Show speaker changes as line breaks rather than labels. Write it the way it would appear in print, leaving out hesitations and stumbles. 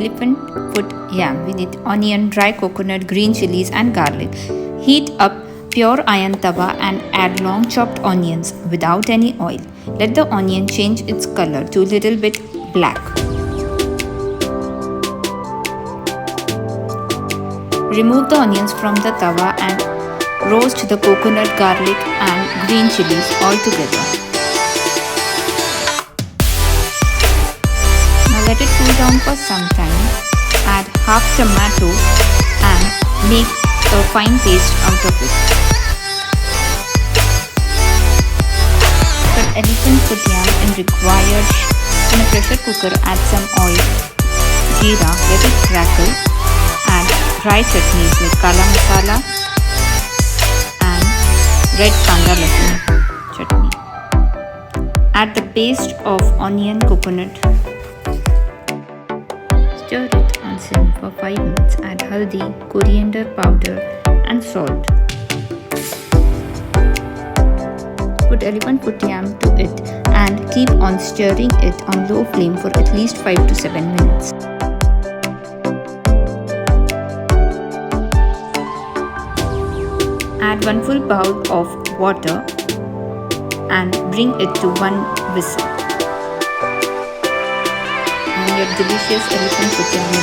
elephant foot yam. We need onion, dry coconut, green chilies and garlic. Heat up pure iron tawa and add long chopped onions without any oil. Let the onion change its color to a little bit black. Remove the onions from the tawa and roast the coconut, garlic and green chilies all together. Now let it cool down for some time. Add half tomato and make a fine paste out of it. Cut elephant foot yam in a pressure cooker. Add some oil, jeera, let it crackle. Add dry chutneys like kala masala and red Kanda Lasoon chutney. Add the paste of onion, coconut. Stir it and simmer for 5 minutes. Add haldi, coriander powder and salt. Put elephant foot yam to it and keep on stirring it on low flame for at least 5 to 7 minutes. Add 1 full bowl of water and bring it to 1 whistle. And your delicious elephant foot yam is